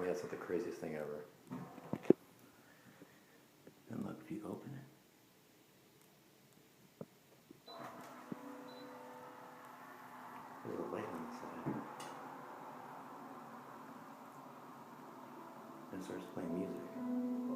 yeah, it's not the craziest thing ever. And look, if you open it, there's a light on the side. And it starts playing music.